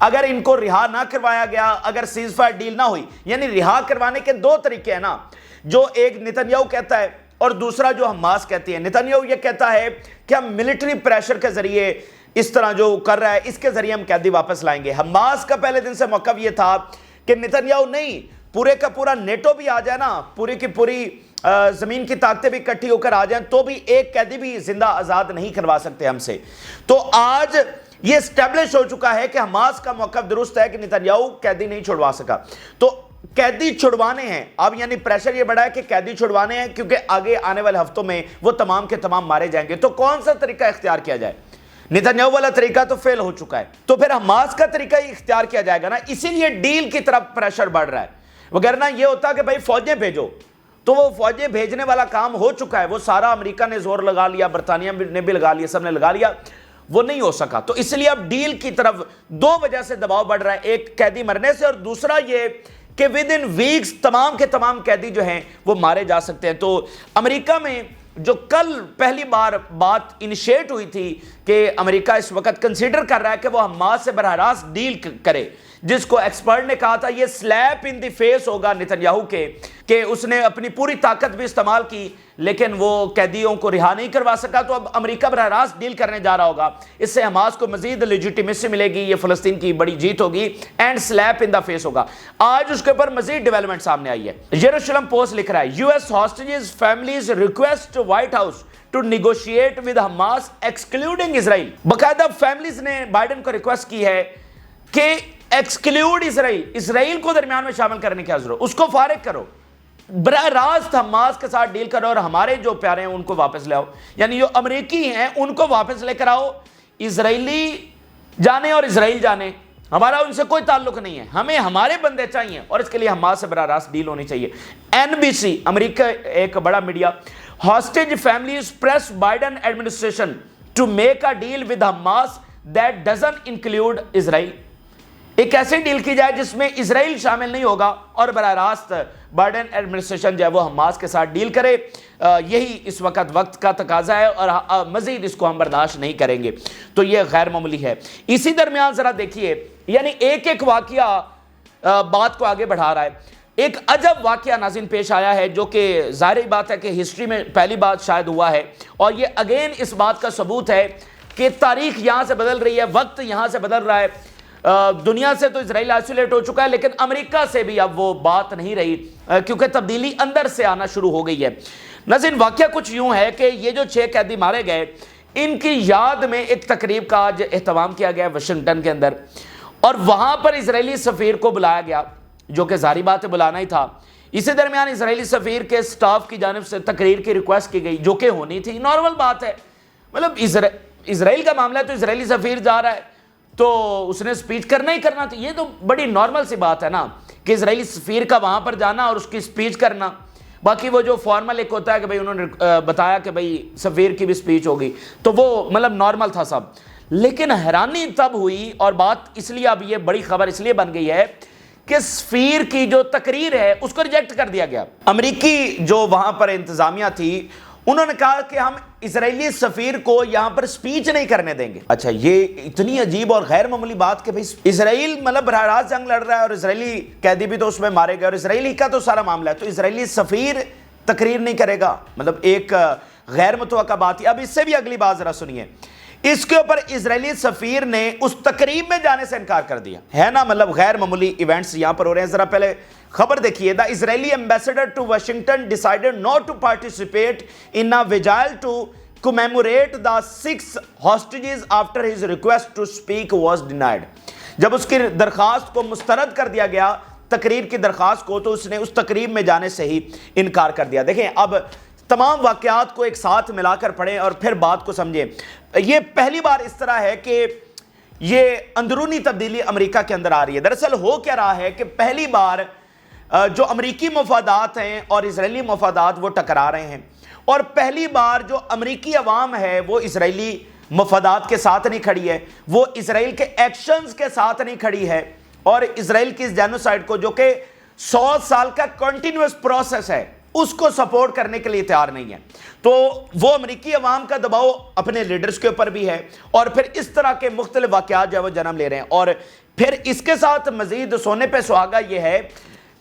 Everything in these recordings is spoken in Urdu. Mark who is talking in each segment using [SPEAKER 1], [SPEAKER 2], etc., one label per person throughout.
[SPEAKER 1] اگر ان کو رہا نہ کروایا گیا، اگر سیز فائر ڈیل نہ ہوئی، یعنی رہا کروانے کے دو طریقے ہیں نا، جو ایک نتنیاہو کہتا ہے اور دوسرا جو حماس کہتی ہے۔ نتنیاہو یہ کہتا ہے کہ ہم ملٹری پریشر کے ذریعے اس طرح جو کر رہا ہے اس کے ذریعے ہم قیدی واپس لائیں گے۔ حماس کا پہلے دن سے موقف یہ تھا کہ نتنیاہو نہیں، پورے کا پورا نیٹو بھی آ جائے نا، پوری کی پوری زمین کی طاقتیں بھی اکٹھی ہو کر آ جائیں تو بھی ایک قیدی بھی زندہ آزاد نہیں کروا سکتے ہم سے۔ تو آج یہ اسٹیبلش ہو چکا ہے کہ حماس کا موقف درست ہے کہ نتنیاہو قیدی نہیں چھڑوا سکا، تو قیدی چھڑوانے ہیں اب، یعنی پریشر یہ بڑھا ہے کہ قیدی چھڑوانے ہیں کیونکہ آگے آنے والے ہفتوں میں وہ تمام کے تمام مارے جائیں گے۔ تو کون سا طریقہ اختیار کیا جائے؟ نتنیاہو والا طریقہ تو فیل ہو چکا ہے، تو پھر حماس کا طریقہ ہی اختیار کیا جائے گا نا، اسی لیے ڈیل کی طرف پریشر بڑھ رہا ہے۔ وگرنہ یہ ہوتا کہ بھائی فوجیں بھیجو، تو وہ فوجیں بھیجنے والا کام ہو چکا ہے، وہ سارا امریکہ نے زور لگا لیا، برطانیہ نے بھی لگا لیا، سب نے لگا لیا، وہ نہیں ہو سکا۔ تو اس لیے اب ڈیل کی طرف دو وجہ سے دباؤ بڑھ رہا ہے، ایک قیدی مرنے سے اور دوسرا یہ کہ ود ان ویکس تمام کے تمام قیدی جو ہیں وہ مارے جا سکتے ہیں۔ تو امریکہ میں جو کل پہلی بار بات انیشیٹ ہوئی تھی کہ امریکہ اس وقت کنسیڈر کر رہا ہے کہ وہ حماس سے براہ راست ڈیل کرے، جس کو ایکسپرٹ نے کہا تھا یہ سلیپ ان دی فیس ہوگا نتنیاہو کے، کہ اس نے اپنی پوری طاقت بھی استعمال کی لیکن وہ قیدیوں کو رہا نہیں کروا سکا، تو اب امریکہ براہ راست ڈیل کرنے جا رہا ہوگا، اس سے حماس کو مزید لیجیٹیمیسی ملے گی، یہ فلسطین کی بڑی جیت ہوگی and slap in the face ہوگا۔ آج اس کے اوپر مزید ڈیولپمنٹ سامنے آئی ہے۔ یروشلم پوسٹ لکھ رہا ہے U S hostages families request White House to negotiate with Hamas excluding Israel. باقاعدہ فیملیز نے بائیڈن کو ریکویسٹ کی ہے کہ ایکسکلوڈ اسرائیل کو درمیان میں شامل کرنے کی ضرورت، اس کو فارغ کرو، براہ راست حماس کے ساتھ ڈیل کرو اور ہمارے جو پیارے ہیں ان کو واپس لے آؤ، یعنی جو امریکی ہیں ان کو واپس لے کر آؤ، اسرائیلی جانے اور اسرائیل جانے، ہمارا ان سے کوئی تعلق نہیں ہے، ہمیں ہمارے بندے چاہیے اور اس کے لیے حماس سے براہ راست ڈیل ہونی چاہیے۔ NBC امریکہ ایک بڑا media, hostage families press Biden administration to make a deal with Hamas that doesn't include Israel, ایک ایسی ڈیل کی جائے جس میں اسرائیل شامل نہیں ہوگا اور براہ راست بائیڈن ایڈمنسٹریشن جو ہے وہ حماس کے ساتھ ڈیل کرے، یہی اس وقت کا تقاضا ہے اور مزید اس کو ہم برداشت نہیں کریں گے، تو یہ غیر معمولی ہے۔ اسی درمیان ذرا دیکھیے، یعنی ایک ایک واقعہ بات کو آگے بڑھا رہا ہے۔ ایک عجب واقعہ ناظرین پیش آیا ہے جو کہ ظاہری بات ہے کہ ہسٹری میں پہلی بات شاید ہوا ہے، اور یہ اگین اس بات کا ثبوت ہے کہ تاریخ یہاں سے بدل رہی ہے، وقت یہاں سے بدل رہا ہے۔ دنیا سے تو اسرائیل آئسولیٹ ہو چکا ہے لیکن امریکہ سے بھی اب وہ بات نہیں رہی کیونکہ تبدیلی اندر سے آنا شروع ہو گئی ہے۔ ناظرین واقعہ کچھ یوں ہے کہ یہ جو 6 قیدی مارے گئے ان کی یاد میں ایک تقریب کا آج اہتمام کیا گیا واشنگٹن کے اندر، اور وہاں پر اسرائیلی سفیر کو بلایا گیا جو کہ ظاہری بات ہے بلانا ہی تھا۔ اسی درمیان اسرائیلی سفیر کے سٹاف کی جانب سے تقریر کی ریکویسٹ کی گئی جو کہ ہونی تھی، نارمل بات ہے، مطلب اسرائیل کا معاملہ ہے تو اسرائیلی سفیر جا رہا ہے تو اس نے سپیچ کرنا ہی کرنا تھا، یہ تو بڑی نارمل سی بات ہے نا کہ اسرائیلی سفیر کا وہاں پر جانا اور اس کی سپیچ کرنا۔ باقی وہ جو فارمل ایک ہوتا ہے کہ بھئی انہوں نے بتایا کہ بھئی سفیر کی بھی سپیچ ہوگی تو وہ مطلب نارمل تھا سب، لیکن حیرانی تب ہوئی اور بات اس لیے اب یہ بڑی خبر اس لیے بن گئی ہے کہ سفیر کی جو تقریر ہے اس کو ریجیکٹ کر دیا گیا۔ امریکی جو وہاں پر انتظامیہ تھی انہوں نے کہا کہ ہم اسرائیلی سفیر کو یہاں پر سپیچ نہیں کرنے دیں گے۔ اچھا، یہ اتنی عجیب اور غیر معمولی بات کہ اسرائیل مطلب براہ راست جنگ لڑ رہا ہے اور اسرائیلی قیدی بھی تو اس میں مارے گئے اور اسرائیلی کا تو سارا معاملہ ہے، تو اسرائیلی سفیر تقریر نہیں کرے گا، مطلب ایک غیر متوقع بات ہی۔ اب اس سے بھی اگلی بات ذرا سنیے، اس کے اوپر اسرائیلی سفیر نے اس تقریب میں جانے سے انکار کر دیا ہے نا، مطلب غیر معمولی ایونٹس یہاں پر ہو رہے ہیں۔ ذرا پہلے خبر دیکھیے، the Israeli ambassador to Washington decided not to participate in a vigil to commemorate the 6 hostages after his request to speak was denied۔ جب اس کی درخواست کو مسترد کر دیا گیا، تقریر کی درخواست کو، تو اس نے اس تقریب میں جانے سے ہی انکار کر دیا۔ دیکھیں اب تمام واقعات کو ایک ساتھ ملا کر پڑھیں اور پھر بات کو سمجھیں۔ یہ پہلی بار اس طرح ہے کہ یہ اندرونی تبدیلی امریکہ کے اندر آ رہی ہے۔ دراصل ہو کیا رہا ہے کہ پہلی بار جو امریکی مفادات ہیں اور اسرائیلی مفادات وہ ٹکرا رہے ہیں، اور پہلی بار جو امریکی عوام ہے وہ اسرائیلی مفادات کے ساتھ نہیں کھڑی ہے، وہ اسرائیل کے ایکشنز کے ساتھ نہیں کھڑی ہے، اور اسرائیل کی اس جینوسائیڈ کو جو کہ 100 سال کا کنٹینیوس پروسیس ہے اس کو سپورٹ کرنے کے لیے تیار نہیں ہے۔ تو وہ امریکی عوام کا دباؤ اپنے لیڈرز کے اوپر بھی ہے، اور پھر اس طرح کے مختلف واقعات جو ہے وہ جنم لے رہے ہیں، اور پھر اس کے ساتھ مزید سونے پہ سہاگا یہ ہے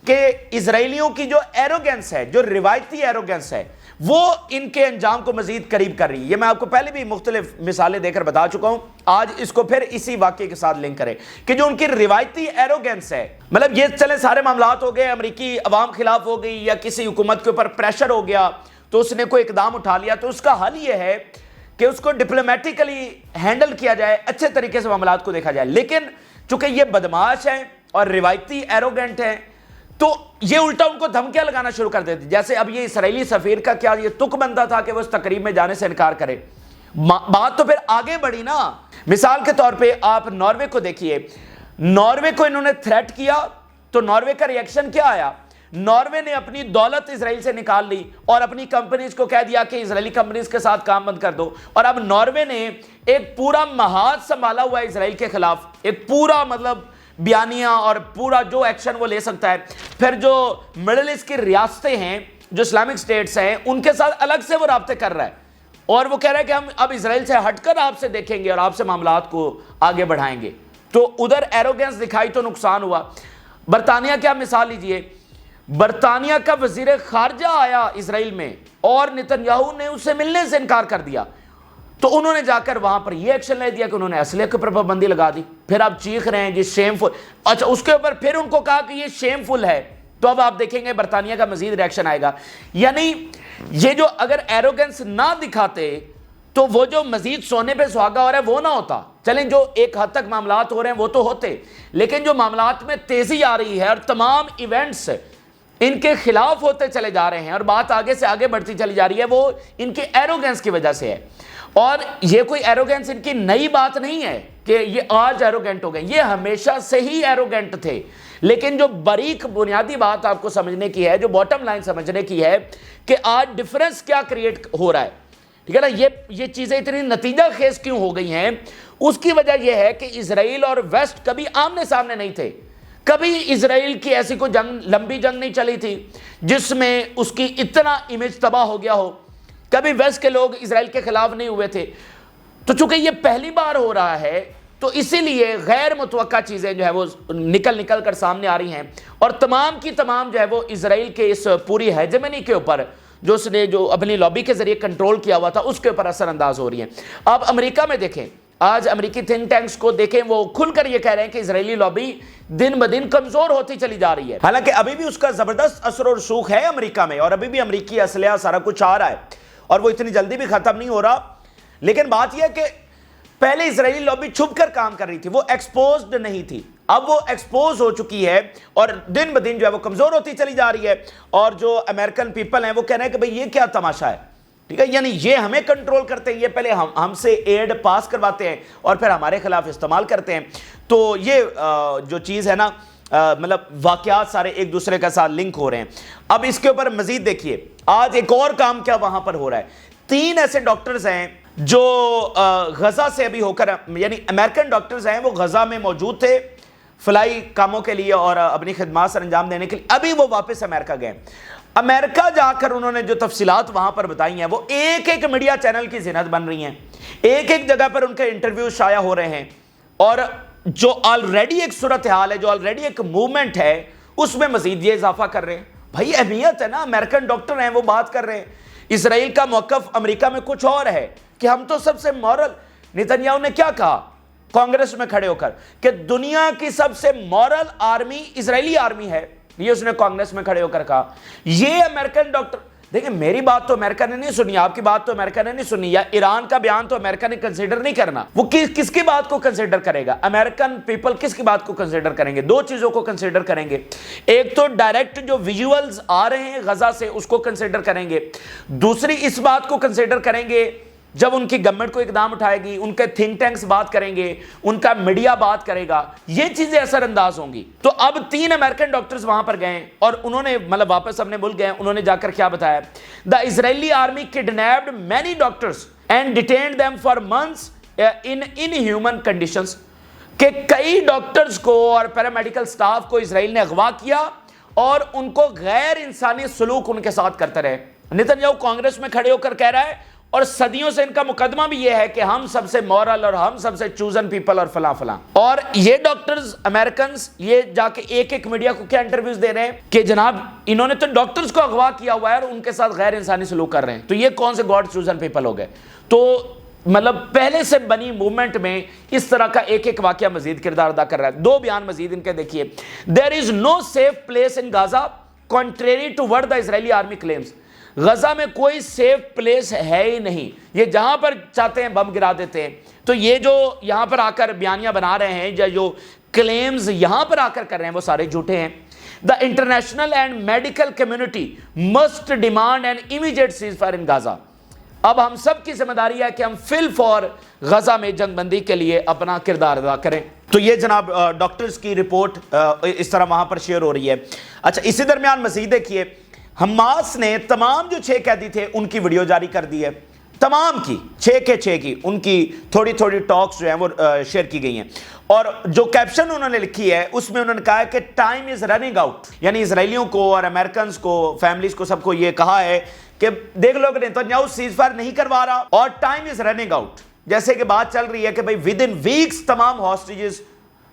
[SPEAKER 1] کہ اسرائیلیوں کی جو ایروگنس ہے، جو روایتی ایروگنس ہے، وہ ان کے انجام کو مزید قریب کر رہی ہے۔ یہ میں آپ کو پہلے بھی مختلف مثالیں دے کر بتا چکا ہوں، آج اس کو پھر اسی واقعے کے ساتھ لنک کریں کہ جو ان کی روایتی ایروگنس ہے، مطلب یہ چلے سارے معاملات ہو گئے، امریکی عوام خلاف ہو گئی یا کسی حکومت کے اوپر پریشر ہو گیا تو اس نے کوئی اقدام اٹھا لیا، تو اس کا حل یہ ہے کہ اس کو ڈپلومیٹیکلی ہینڈل کیا جائے، اچھے طریقے سے معاملات کو دیکھا جائے۔ لیکن چونکہ یہ بدماش ہیں اور روایتی ایروگنٹ ہیں تو یہ الٹا ان کو دھمکیاں لگانا شروع کر دیتی، جیسے اب یہ اسرائیلی سفیر کا کیا یہ تک بنتا تھا کہ وہ اس تقریب میں جانے سے انکار کرے۔ بات تو پھر آگے بڑھی نا، مثال کے طور پہ آپ ناروے کو دیکھیے، ناروے کو انہوں نے تھریٹ کیا تو ناروے کا ری ایکشن کیا آیا؟ ناروے نے اپنی دولت اسرائیل سے نکال لی اور اپنی کمپنیز کو کہہ دیا کہ اسرائیلی کمپنیز کے ساتھ کام بند کر دو، اور اب ناروے نے ایک پورا محاذ سنبھالا ہوا ہے اسرائیل کے خلاف، ایک پورا مطلب بیانیہ اور پورا جو ایکشن وہ لے سکتا ہے۔ پھر جو مڈل ایسٹ کی ریاستیں ہیں، جو اسلامک سٹیٹس ہیں، ان کے ساتھ الگ سے وہ رابطے کر رہا ہے اور وہ کہہ رہا ہے کہ ہم اب اسرائیل سے ہٹ کر آپ سے دیکھیں گے اور آپ سے معاملات کو آگے بڑھائیں گے۔ تو ادھر ایروگنس دکھائی تو نقصان ہوا۔ برطانیہ کی آپ مثال لیجئے، برطانیہ کا وزیر خارجہ آیا اسرائیل میں اور نتنیاہو نے اس سے ملنے سے انکار کر دیا، تو انہوں نے جا کر وہاں پر یہ ایکشن لے دیا کہ انہوں نے اسلحے کے اوپر پابندی لگا دی۔ پھر آپ چیخ رہے ہیں یہ شیم فل، اچھا اس کے اوپر پھر ان کو کہا کہ یہ شیم فل ہے، تو اب آپ دیکھیں گے برطانیہ کا مزید ریئیکشن آئے گا۔ یعنی یہ جو اگر ایروگنس نہ دکھاتے تو وہ جو مزید سونے پہ سہاگا ہو رہا ہے وہ نہ ہوتا۔ چلیں جو ایک حد تک معاملات ہو رہے ہیں وہ تو ہوتے، لیکن جو معاملات میں تیزی آ رہی ہے اور تمام ایونٹس ان کے خلاف ہوتے چلے جا رہے ہیں اور بات آگے سے آگے بڑھتی چلی جا رہی ہے، وہ ان کے ایروگنس کی وجہ سے ہے۔ اور یہ کوئی ایروگنس ان کی نئی بات نہیں ہے کہ یہ آج ایروگنٹ ہو گئے، یہ ہمیشہ سے ہی ایروگنٹ تھے۔ لیکن جو باریک بنیادی بات آپ کو سمجھنے کی ہے، جو باٹم لائن سمجھنے کی ہے کہ آج ڈیفرنس کیا کریٹ ہو رہا ہے، ٹھیک ہے نا، یہ چیزیں اتنی نتیجہ خیز کیوں ہو گئی ہیں، اس کی وجہ یہ ہے کہ اسرائیل اور ویسٹ کبھی آمنے سامنے نہیں تھے۔ کبھی اسرائیل کی ایسی کوئی جنگ، لمبی جنگ نہیں چلی تھی جس میں اس کی اتنا امیج تباہ ہو گیا ہو، کبھی ویسٹ کے لوگ اسرائیل کے خلاف نہیں ہوئے تھے۔ تو چونکہ یہ پہلی بار ہو رہا ہے تو اسی لیے غیر متوقع چیزیں جو ہے وہ نکل کر سامنے آ رہی ہیں، اور تمام کی تمام جو ہے وہ اسرائیل کے اس پوری ہیجمنی کے اوپر جو اس نے جو اپنی لابی کے ذریعے کنٹرول کیا ہوا تھا اس کے اوپر اثر انداز ہو رہی ہیں۔ آپ امریکہ میں دیکھیں، آج امریکی تھنک ٹینکس کو دیکھیں، وہ کھل کر یہ کہہ رہے ہیں کہ اسرائیلی لابی دن بدن کمزور ہوتی چلی جا رہی ہے، حالانکہ ابھی بھی اس کا زبردست اثر و رسوخ ہے امریکہ میں، اور ابھی بھی امریکی اسلحہ سارا کچھ آ رہا ہے اور وہ اتنی جلدی بھی ختم نہیں ہو رہا۔ لیکن بات یہ ہے کہ پہلے اسرائیلی لابی چھپ کر کام کر رہی تھی، وہ ایکسپوزڈ نہیں تھی، اب وہ ایکسپوز ہو چکی ہے اور دن بدن جو ہے وہ کمزور ہوتی چلی جا رہی ہے۔ اور جو امریکن پیپل ہیں وہ کہہ رہے ہیں کہ بھئی یہ کیا تماشا ہے، ٹھیک ہے، یعنی یہ ہمیں کنٹرول کرتے ہیں، یہ پہلے ہم سے ایڈ پاس کرواتے ہیں اور پھر ہمارے خلاف استعمال کرتے ہیں۔ تو یہ جو چیز ہے نا، مطلب واقعات سارے ایک دوسرے کے ساتھ لنک ہو رہے ہیں۔ اب اس کے اوپر مزید دیکھیے، آج ایک اور کام کیا وہاں پر ہو رہا ہے۔ 3 ایسے ڈاکٹرز ہیں جو غزہ سے ابھی ہو کر، یعنی امریکن ڈاکٹرز ہیں، وہ غزہ میں موجود تھے فلائی کاموں کے لیے اور اپنی خدمات سر انجام دینے کے لیے، ابھی وہ واپس امریکہ گئے۔ امریکہ جا کر انہوں نے جو تفصیلات وہاں پر بتائی ہیں وہ ایک ایک میڈیا چینل کی زینت بن رہی ہیں، ایک ایک جگہ پر ان کے انٹرویو شائع ہو رہے ہیں، اور جو آلریڈی ایک صورتحال ہے، جو آلریڈی ایک موومنٹ ہے، اس میں مزید یہ اضافہ کر رہے ہیں۔ بھائی اہمیت ہے نا، امریکن ڈاکٹر ہیں وہ بات کر رہے ہیں۔ اسرائیل کا موقف امریکہ میں کچھ اور ہے کہ ہم تو سب سے مورل، نتنیاہو نے کیا کہا کانگریس میں کھڑے ہو کر کہ دنیا کی سب سے مورل آرمی اسرائیلی آرمی ہے، یہ اس نے کانگریس میں کھڑے ہو کر کہا۔ یہ امریکن ڈاکٹر، دیکھیں میری بات تو امریکہ نے نہیں سنی، آپ کی بات تو امریکہ نے نہیں سنی، یا ایران کا بیان تو امریکہ نے کنسیڈر نہیں کرنا، وہ کس کی بات کو کنسیڈر کرے گا؟ امریکن پیپل کس کی بات کو کنسیڈر کریں گے؟ 2 چیزوں کو کنسیڈر کریں گے، ایک تو ڈائریکٹ جو ویژولز آ رہے ہیں غزہ سے اس کو کنسیڈر کریں گے، دوسری اس بات کو کنسیڈر کریں گے جب ان کی گورنمنٹ کو اقدام اٹھائے گی، ان کے تھنک ٹینکس بات کریں گے، ان کا میڈیا بات کرے گا، یہ چیزیں اثر انداز ہوں گی۔ تو اب 3 امریکن ڈاکٹرز وہاں پر گئے اور انہوں نے مطلب واپس اپنے ملک گئے، انہوں نے جا کر کیا بتایا؟ دا اسرائیلی army kidnapped many doctors and detained them for months in inhuman conditions، کہ کئی ڈاکٹرز کو اور پیرامیڈیکل سٹاف کو اسرائیل نے اغوا کیا اور ان کو غیر انسانی سلوک ان کے ساتھ کرتے رہے۔ نتنیاہو کانگریس میں کھڑے ہو کر کہہ رہا ہے اور صدیوں سے ان کا مقدمہ بھی یہ ہے کہ ہم سب سے مورل اور ہم سب سے چوزن پیپل اور فلاں فلاں. اور یہ ڈاکٹرز امریکنز یہ جا کے ایک ایک میڈیا کو کیا انٹرویوز دے رہے ہیں کہ جناب انہوں نے تو ڈاکٹرز کو اغوا کیا ہوا ہے اور ان کے ساتھ غیر انسانی سلوک کر رہے ہیں. تو یہ کون سے گاڈ چوزن پیپل ہو گئے؟ تو مطلب پہلے سے بنی موومنٹ میں اس طرح کا ایک ایک واقعہ مزید کردار ادا کر رہا ہے. 2 بیان مزید ان کے دیکھیے. There is no safe place in Gaza contrary to what the Israeli army claims. Gaza میں کوئی سیف پلیس ہے ہی نہیں, یہ جہاں پر چاہتے ہیں بم گرا دیتے ہیں. تو یہ جو یہاں پر آ کر بیانیاں بنا رہے ہیں یا جو کلیمز یہاں پر آ کر رہے ہیں وہ سارے جھوٹے ہیں. The international and medical community must demand an immediate ceasefire in Gaza. اب ہم سب کی ذمہ داری ہے کہ ہم فی الفور غزہ میں جنگ بندی کے لیے اپنا کردار ادا کریں. تو یہ جناب ڈاکٹرز کی رپورٹ اس طرح وہاں پر شیئر ہو رہی ہے. اچھا اسی درمیان مزید دیکھیے, حماس نے تمام جو 6 قیدی تھے ان کی ویڈیو جاری کر دی ہے, تمام کی 6 کے 6 کی, ان کی تھوڑی تھوڑی ٹاکس جو ہیں وہ شیئر کی گئی ہیں. اور جو کیپشن انہوں نے لکھی ہے اس میں انہوں نے کہا ہے کہ ٹائم از رننگ آؤٹ, یعنی اسرائیلیوں کو اور امریکنز کو, فیملیز کو, سب کو یہ کہا ہے کہ دیکھ لو کہ نیتنیاہو سیز فائر نہیں کروا رہا اور ٹائم از رننگ آؤٹ. جیسے کہ بات چل رہی ہے کہ بھائی ود ان ویکس تمام ہاسٹیجز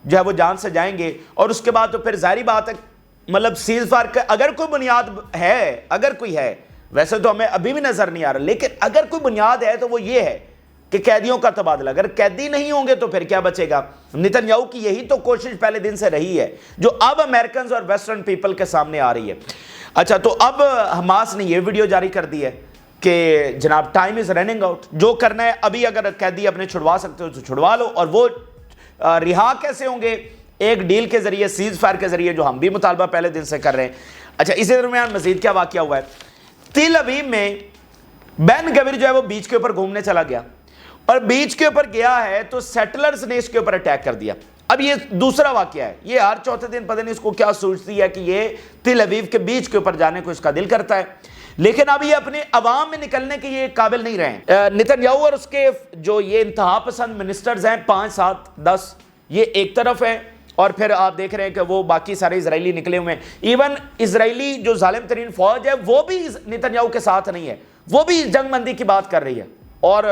[SPEAKER 1] جو ہے وہ جان سے جائیں گے, اور اس کے بعد تو پھر ظاہری بات ہے مطلب سیز فائر کا اگر کوئی بنیاد ہے, اگر کوئی ہے, ویسے تو ہمیں ابھی بھی نظر نہیں آ رہا, لیکن اگر کوئی بنیاد ہے تو وہ یہ ہے کہ قیدیوں کا تبادلہ. اگر قیدی نہیں ہوں گے تو پھر کیا بچے گا؟ نیتنیاہو کی یہی تو کوشش پہلے دن سے رہی ہے جو اب امریکنز اور ویسٹرن پیپل کے سامنے آ رہی ہے. اچھا تو اب حماس نے یہ ویڈیو جاری کر دی ہے کہ جناب ٹائم از رننگ آؤٹ, جو کرنا ہے ابھی اگر قیدی اپنے چھڑوا سکتے ہو تو چھڑوا لو. اور وہ رہا کیسے ہوں گے؟ ایک ڈیل کے ذریعے, سیز فائر کے ذریعے, جو ہم بھی مطالبہ پہلے دن سے کر رہے ہیں. اچھا اسی درمیان مزید کیا واقعہ ہوا ہے؟ تل ابیب میں بین گویر جو ہے وہ بیچ کے اوپر گھومنے چلا گیا, اور بیچ کے اوپر گیا ہے تو سیٹلرز نے اس کے اوپر اٹیک کر دیا. اب یہ دوسرا واقعہ ہے, یہ ہر چوتھے دن پتہ نہیں اس کو کیا سوچتی ہے کہ یہ تل ابیب کے بیچ کے اوپر جانے کو اس کا دل کرتا ہے, لیکن اب یہ اپنے عوام میں نکلنے کے یہ قابل نہیں رہے. نیتنیاہو اور اس کے جو یہ انتہا پسند منسٹرز ہیں 5 7 10 یہ ایک طرف ہے, اور پھر آپ دیکھ رہے ہیں کہ وہ باقی سارے اسرائیلی نکلے ہوئے ہیں. ایون اسرائیلی جو ظالم ترین فوج ہے وہ بھی نیتنیاہو کے ساتھ نہیں ہے, وہ بھی جنگ بندی کی بات کر رہی ہے, اور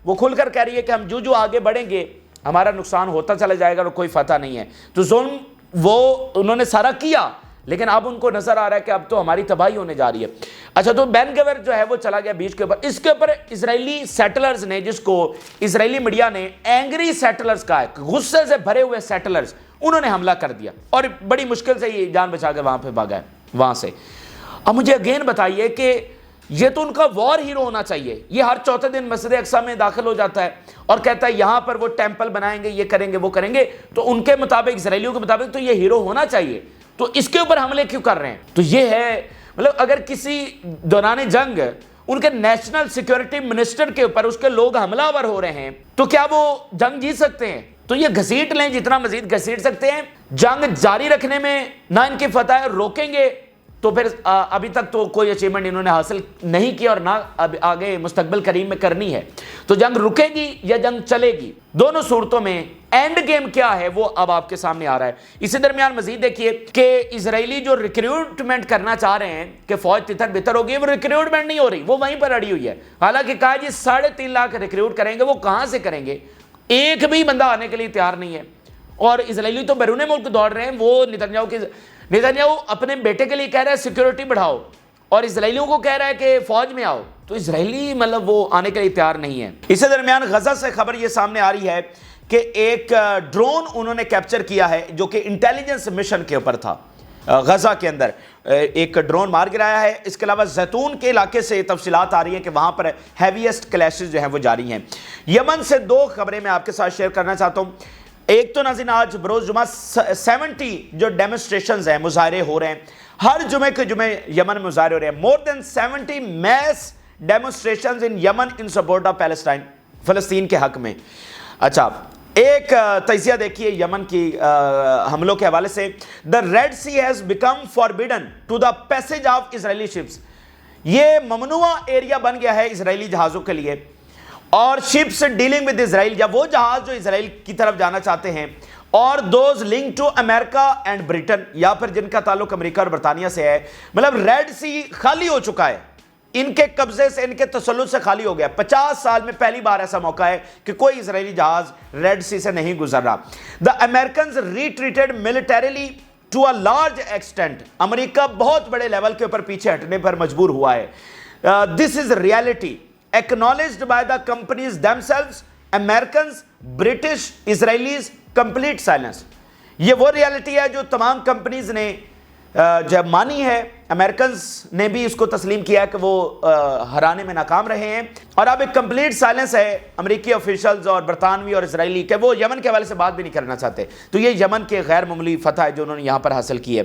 [SPEAKER 1] وہ کھل کر کہہ رہی ہے کہ ہم جو آگے بڑھیں گے ہمارا نقصان ہوتا چلا جائے گا اور کوئی فتح نہیں ہے. تو ظلم وہ انہوں نے سارا کیا, لیکن اب ان کو نظر آ رہا ہے کہ اب تو ہماری تباہی ہونے جا رہی ہے. اچھا تو بین گویر جو ہے وہ چلا گیا بیچ کے اوپر. اس کے اوپر اسرائیلی سیٹلرز نے, جس کو اسرائیلی میڈیا نے اینگری سیٹلرز کہا ہے, غصے سے بھرے ہوئے سیٹلرز, انہوں نے حملہ کر دیا اور بڑی مشکل سے یہ جان بچا کے وہاں پہ بھاگا ہے وہاں سے. اب مجھے اگین بتائیے کہ یہ تو ان کا وار ہیرو ہونا چاہیے. یہ ہر چوتھے دن مسجد اقصیٰ میں داخل ہو جاتا ہے اور کہتا ہے یہاں پر وہ ٹیمپل بنائیں گے, یہ کریں گے, وہ کریں گے. تو ان کے مطابق, اسرائیلیوں کے مطابق تو یہ ہیرو ہونا چاہیے, تو اس کے اوپر حملے کیوں کر رہے ہیں؟ تو یہ ہے مطلب اگر کسی دوران جنگ ان کے نیشنل سیکیورٹی منسٹر کے اوپر اس کے لوگ حملہ آور ہو رہے ہیں تو کیا وہ جنگ جیت سکتے ہیں؟ تو یہ گھسیٹ لیں جتنا مزید گھسیٹ سکتے ہیں. جنگ جاری رکھنے میں نہ ان کی فتح ہے, روکیں گے تو پھر ابھی تک تو کوئی اچیومنٹ انہوں نے حاصل نہیں کیا اور نہ اب آگے مستقبل قریب میں کرنی ہے. تو جنگ رکے گی یا جنگ چلے گی, دونوں صورتوں میں اینڈ گیم کیا ہے وہ اب آپ کے سامنے آ رہا ہے. اسی درمیان مزید دیکھیے کہ اسرائیلی جو ریکروٹمنٹ کرنا چاہ رہے ہیں کہ فوج تتر بتر ہوگی, وہ ریکروٹمنٹ نہیں ہو رہی, وہ وہیں پر اڑی ہوئی ہے. حالانکہ کہا جی 3.5 لاکھ ریکروٹ کریں گے, وہ کہاں سے کریں گے؟ ایک بھی بندہ آنے کے لیے تیار نہیں ہے. اور اسرائیلی تو بیرون ملک دوڑ رہے ہیں. وہ نیتنیاہو اپنے بیٹے کے لیے کہہ رہا ہے سیکیورٹی بڑھاؤ, اور اسرائیلیوں کو کہہ رہا ہے کہ فوج میں آؤ, تو اسرائیلی مطلب وہ آنے کے لیے تیار نہیں ہے. اسی درمیان غزہ سے خبر یہ سامنے آ رہی ہے کہ ایک ڈرون انہوں نے کیپچر کیا ہے جو کہ انٹیلیجنس مشن کے اوپر تھا. غزہ کے اندر ایک ڈرون مار گرایا ہے. اس کے علاوہ زیتون کے علاقے سے تفصیلات آ رہی ہیں کہ وہاں پر ہیویسٹ کلیشز جو ہیں وہ جاری ہیں. یمن سے 2 خبریں میں آپ کے ساتھ شیئر کرنا چاہتا ہوں. ایک تو ناظرین آج بروز جمعہ 70 جو ڈیمونسٹریشنز ہیں, مظاہرے ہو رہے ہیں, ہر جمعے کے جمعے یمن میں مظاہرے ہو رہے ہیں. مور دین 70 mass demonstrations in Yemen in support of Palestine, فلسطین کے حق میں. اچھا ایک تجزیہ دیکھیے یمن کی حملوں کے حوالے سے. The Red Sea has become forbidden to the passage of Israeli ships. یہ ممنوع ایریا بن گیا ہے اسرائیلی جہازوں کے لیے, اور شپس ڈیلنگ ود اسرائیل, یا وہ جہاز جو اسرائیل کی طرف جانا چاہتے ہیں, اور those link to America and Britain, یا پھر جن کا تعلق امریکہ اور برطانیہ سے ہے. مطلب ریڈ سی خالی ہو چکا ہے, ان کے قبضے سے، ان کے تسلط سے خالی ہو گیا۔ 50 سال میں پہلی بار ایسا موقع ہے کہ کوئی اسرائیلی جہاز ریڈ سی سے نہیں گزر رہا۔ The Americans retreated militarily to a large extent۔ امریکہ بہت بڑے لیول کے اوپر پیچھے ہٹنے پر مجبور ہوا ہے۔ This is reality acknowledged by the companies themselves۔ Americans, British, Israelis, complete silence۔ یہ وہ ریالٹی ہے جو تمام کمپنیز نے جب مانی ہے، امریکنز نے بھی اس کو تسلیم کیا ہے کہ وہ ہرانے میں ناکام رہے ہیں، اور اب ایک کمپلیٹ سائلنس ہے امریکی آفیشلز اور برطانوی اور اسرائیلی کہ وہ یمن کے حوالے سے بات بھی نہیں کرنا چاہتے۔ تو یہ یمن کے غیر معمولی فتح ہے جو انہوں نے یہاں پر حاصل کی ہے۔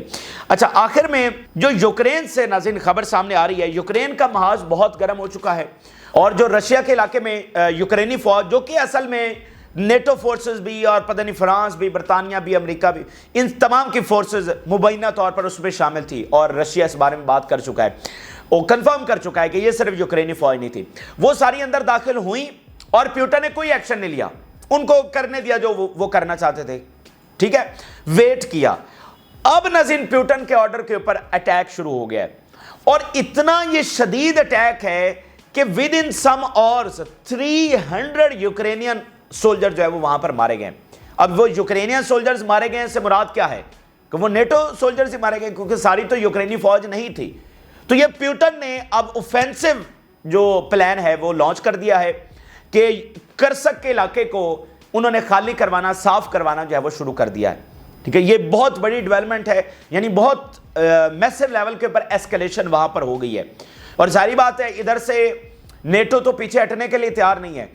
[SPEAKER 1] اچھا، آخر میں جو یوکرین سے ناظرین خبر سامنے آ رہی ہے، یوکرین کا محاذ بہت گرم ہو چکا ہے، اور جو رشیا کے علاقے میں یوکرینی فوج، جو کہ اصل میں نیٹو فورسز بھی اور پتہ نہیں فرانس بھی، برطانیہ بھی، امریکہ بھی، ان تمام کی فورسز مبینہ طور پر اس میں شامل تھی، اور رشیا اس بارے میں بات کر چکا ہے، وہ کنفرم کر چکا ہے کہ یہ صرف یوکرینی فوج نہیں تھی۔ وہ ساری اندر داخل ہوئیں اور پیوٹن نے کوئی ایکشن نہیں لیا، ان کو کرنے دیا جو وہ کرنا چاہتے تھے، ٹھیک ہے، ویٹ کیا۔ اب ناظرین پیوٹن کے آرڈر کے اوپر اٹیک شروع ہو گیا ہے، اور اتنا یہ شدید اٹیک ہے کہ with in some hours 300 Ukrainian soldier جو ہے وہ وہاں پر مارے گئے۔ اب وہ یوکرینین سولجرز مارے گئے سے مراد کیا ہے کہ وہ نیٹو سولجرز ہی مارے گئے، کیونکہ ساری تو یوکرینی فوج نہیں تھی۔ تو یہ پیوٹن نے اب اوفینسو جو پلان ہے وہ لانچ کر دیا ہے کہ کرسک کے علاقے کو انہوں نے خالی کروانا، صاف کروانا جو ہے وہ شروع کر دیا ہے، ٹھیک ہے۔ یہ بہت بڑی ڈیولپمنٹ ہے، یعنی بہت میسو لیول کے اوپر ایسکیلیشن وہاں پر ہو گئی ہے، اور ظاہری بات ہے ادھر سے نیٹو تو پیچھے ہٹنے کے لیے تیار نہیں ہے۔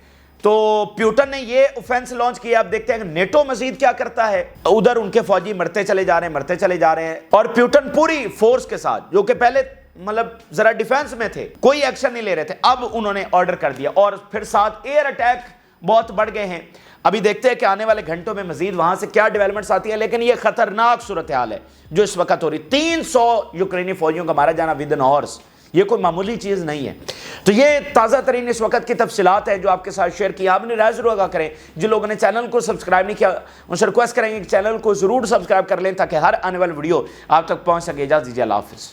[SPEAKER 1] تو پیوٹن نے یہ اوفینس لانچ کیا، اب دیکھتے ہیں کہ نیٹو مزید کیا کرتا ہے۔ ادھر ان کے فوجی مرتے چلے جا رہے ہیں، اور پیوٹن پوری فورس کے ساتھ، جو کہ پہلے مطلب ذرا ڈیفینس میں تھے، کوئی ایکشن نہیں لے رہے تھے، اب انہوں نے آرڈر کر دیا، اور پھر ساتھ ایئر اٹیک بہت بڑھ گئے ہیں۔ ابھی دیکھتے ہیں کہ آنے والے گھنٹوں میں مزید وہاں سے کیا ڈیولپمنٹس آتی ہیں، لیکن یہ خطرناک صورتحال ہے جو اس وقت ہو رہی۔ 300 یوکرینی فوجیوں کا مارا جانا ود ان آورز، یہ کوئی معمولی چیز نہیں ہے۔ تو یہ تازہ ترین اس وقت کی تفصیلات ہیں جو آپ کے ساتھ شیئر کی۔ آپ نے رائے ضرور آگاہ کریں۔ جن لوگوں نے چینل کو سبسکرائب نہیں کیا ان سے ریکویسٹ کریں گے کہ چینل کو ضرور سبسکرائب کر لیں تاکہ ہر آنے والی ویڈیو آپ تک پہنچ سکے۔ اجازت دیجیے، اللہ حافظ۔